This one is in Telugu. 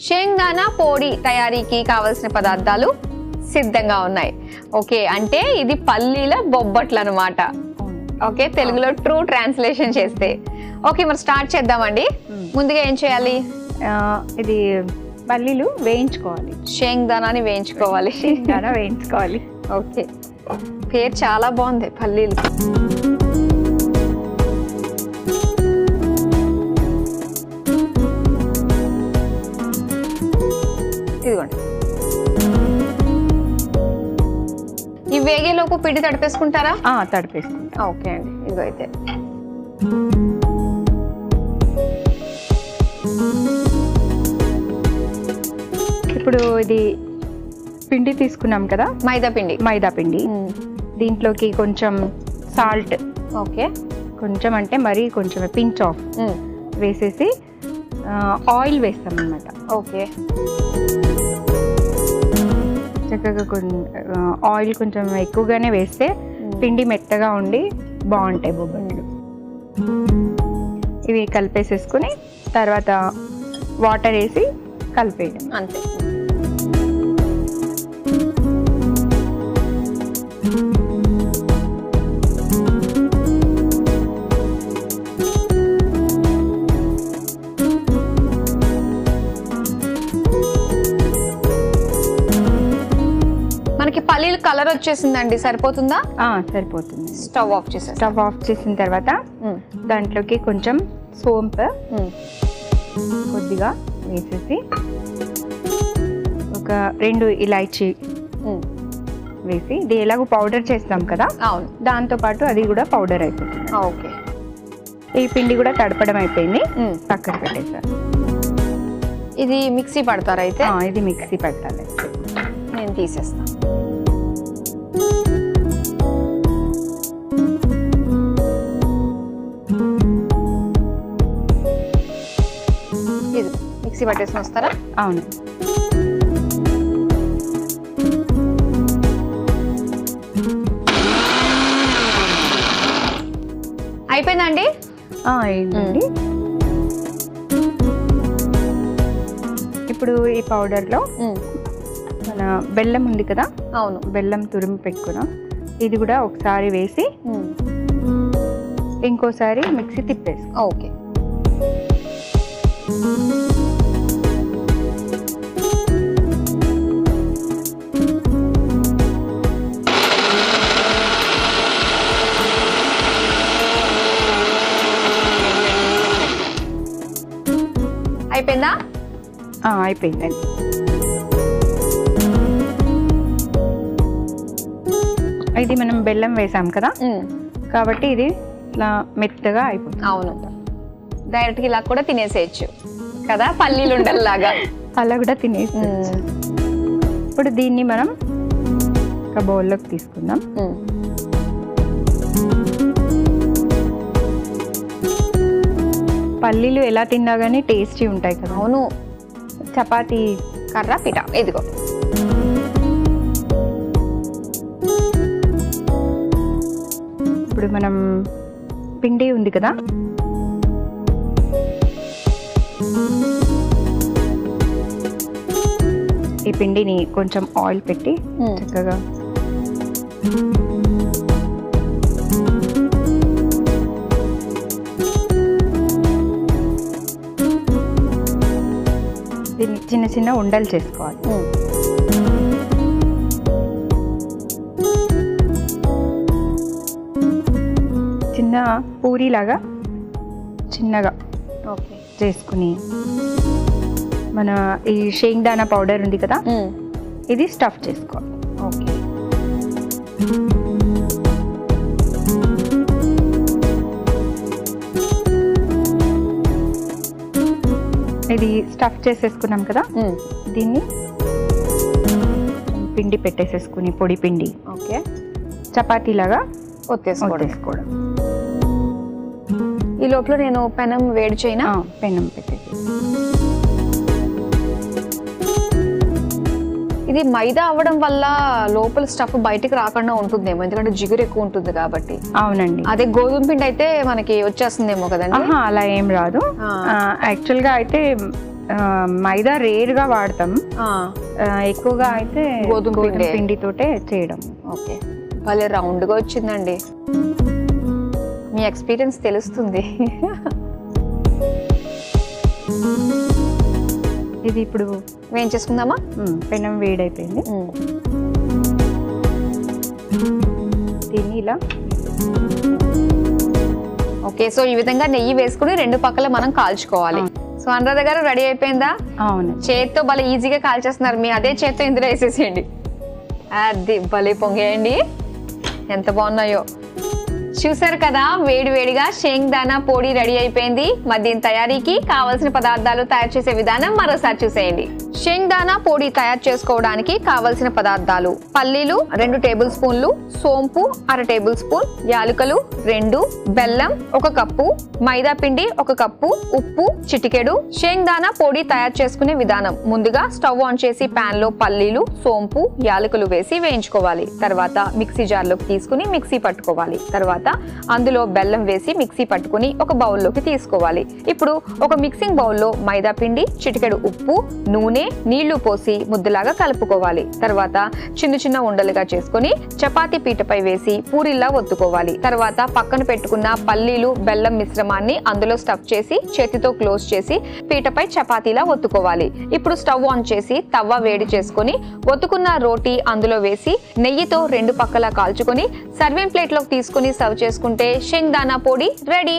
షేంగ్దానా పొడి తయారీకి కావలసిన పదార్థాలు సిద్ధంగా ఉన్నాయి. ఓకే, అంటే ఇది పల్లీల బొబ్బట్లు అనమాట. ఓకే, తెలుగులో ట్రూ ట్రాన్స్లేషన్ చేస్తే. ఓకే, మరి స్టార్ట్ చేద్దామండి. ముందుగా ఏం చేయాలి? ఇది పల్లీలు వేయించుకోవాలి, షేంగ్దానాని వేయించుకోవాలి. వేయించుకోవాలి. ఓకే, పేరు చాలా బాగుంది, పల్లీలు. ఇదిగోండి, ఈ వేగేలోపు పిండి తడిపేసుకుంటారా? తడిపేసుకుంటా. ఓకే అండి, ఇదిగో అయితే ఇప్పుడు ఇది పిండి తీసుకున్నాం కదా, మైదా పిండి. దీంట్లోకి కొంచెం సాల్ట్, ఓకే, కొంచెం అంటే మరీ కొంచెం పించ్ ఆఫ్ వేసేసి ఆయిల్ వేస్తాం అన్నమాట. ఓకే, చక్కగా ఆయిల్ కొంచెం ఎక్కువగానే వేస్తే పిండి మెత్తగా ఉండి బాగుంటాయి బొబ్బట్లు. ఇవి కలిపేసేసుకుని తర్వాత వాటర్ వేసి కలిపేయడం అంతే. మనకి పల్లీలు కలర్ వచ్చేసిందండి, సరిపోతుందా? సరిపోతుంది. స్టవ్ ఆఫ్ చేసిన తర్వాత దాంట్లోకి కొంచెం సోంపు కొద్దిగా వేసేసి ఒక 2 ఇలాచీ వేసి, ఇది ఎలాగో పౌడర్ చేస్తాం కదా, అవును, దాంతో పాటు అది కూడా పౌడర్ అయిపోతుంది. ఓకే, ఈ పిండి కూడా తడపడం అయిపోయింది, పక్కన పెట్టేసారు. ఇది మిక్సీ పడతారు అయితే? ఇది మిక్సీ పెట్టాలి. నేను తీసేస్తాను. ఇది మిక్సీ పట్టేసి వస్తారా? అవును. అయిపోయిందండి? అయిందండి. ఇప్పుడు ఈ పౌడర్లో మన బెల్లం ఉంది కదా, అవును, బెల్లం తురిమి పెట్టుకున్నాం, ఇది కూడా ఒకసారి వేసి ఇంకోసారి మిక్సీ తిప్పేసి. ఓకే, అయిపోయిందా? అయిపోయిందండి. ఇది మనం బెల్లం వేసాం కదా, కాబట్టి ఇది ఇట్లా మెత్తగా అయిపోతుంది. అవును, డైరెక్ట్గా ఇలా కూడా తినేసేయచ్చు కదా, పల్లీలు ఉండల్లాగా. అలా కూడా తినేసేయచ్చు. ఇప్పుడు దీన్ని మనం ఒక బౌల్లోకి తీసుకుందాం. పల్లీలు ఎలా తిన్నా కానీ టేస్టీ ఉంటాయి కదా. అవును, చపాతీ కర్ర పిట, ఇదిగో. ఇప్పుడు మనం పిండి ఉంది కదా, ఈ పిండిని కొంచెం ఆయిల్ పెట్టి చక్కగా దీన్ని చిన్న చిన్న ఉండలు చేసుకోవాలి. చిన్న పూరీలాగా చిన్నగా చేసుకుని మన ఈ షేంగ్దానా పౌడర్ ఉంది కదా, ఇది స్టఫ్ చేసుకోవాలి. ఓకే, ఇది స్టఫ్ చేసేసుకున్నాం కదా, దీన్ని పిండి పెట్టేసేసుకుని పొడి పిండి ఓకే, చపాతీలాగా ఒత్తేసుకోవడం. ఈ లోపల నేను పెనం వేడి చేయనా? పెనం పెట్టేసి ఇది మైదా అవ్వడం వల్ల లోపల స్టఫ్ బయటికి రాకుండా ఉంటుందేమో, ఎందుకంటే జిగురు ఎక్కువ ఉంటుంది కాబట్టి. అవునండి. అదే గోధుమ పిండి అయితే మనకి వచ్చేస్తుందేమో కదండి. అలా ఏం రాదు. యాక్చువల్ గా అయితే మైదా రేర్ గా వాడతాం, ఎక్కువగా అయితే గోధుమ పిండితోటే చేయడం. ఓకే, భలే రౌండ్ గా వచ్చిందండి. మీ ఎక్స్పీరియన్స్ తెలుస్తుంది. ఇది ఇప్పుడు వేయించేసుకుందామా? పెనం వేడైపోయింది. దీన్ని ఇలా ఓకే, సో ఈ విధంగా నెయ్యి వేసుకుని రెండు పక్కల మనం కాల్చుకోవాలి. సో అనురాధ గారు రెడీ అయిపోయిందా? అవును. చేత్తో భలే ఈజీగా కాల్చేస్తున్నారు. మీ అదే చేత్తో ఇందులో వేసేసేయండి. అది భలే పొంగేయండి, ఎంత బాగున్నాయో. చూసారు కదా, వేడి వేడిగా శేంగదానా పొడి రెడీ అయిపోయింది. మరి దీని తయారీకి కావలసిన పదార్థాలు తయారు చేసే విధానం మరోసారి చూసేయండి. శేంగదానా పొడి తయారు చేసుకోవడానికి కావలసిన పదార్థాలు: పల్లీలు 2 టేబుల్ స్పూన్లు, సోంపు 1/2 టేబుల్ స్పూన్, యాలకులు 2, బెల్లం 1 కప్పు, మైదా పిండి 1 కప్పు, ఉప్పు చిటికెడు. శేంగదానా పొడి తయారు చేసుకునే విధానం: ముందుగా స్టవ్ ఆన్ చేసి పాన్ లో పల్లీలు, సోంపు, యాలకులు వేసి వేయించుకోవాలి. తర్వాత మిక్సీ జార్లోకి తీసుకుని మిక్సీ పట్టుకోవాలి. తర్వాత అందులో బెల్లం వేసి మిక్సీ పట్టుకుని ఒక బౌల్లోకి తీసుకోవాలి. ఇప్పుడు ఒక మిక్సింగ్ బౌల్లో మైదా పిండి, చిటికెడు ఉప్పు, నూనె, నీళ్లు పోసి ముద్దలాగా కలుపుకోవాలి. తర్వాత చిన్న చిన్న ఉండలుగా చేసుకుని చపాతీ పీటపై వేసి పూరిల్లా ఒత్తుకోవాలి. తర్వాత పక్కన పెట్టుకున్న పల్లీలు, బెల్లం మిశ్రమాన్ని అందులో స్టఫ్ చేసి చేతితో క్లోజ్ చేసి పీటపై చపాతీలా ఒత్తుకోవాలి. ఇప్పుడు స్టవ్ ఆన్ చేసి తవ్వ వేడి చేసుకుని ఒత్తుకున్న రోటీ అందులో వేసి నెయ్యితో 2 పక్కలా కాల్చుకొని సర్వింగ్ ప్లేట్లోకి తీసుకుని సర్వ్ చేసుకుంటే శేంగదానా పొడి రెడీ.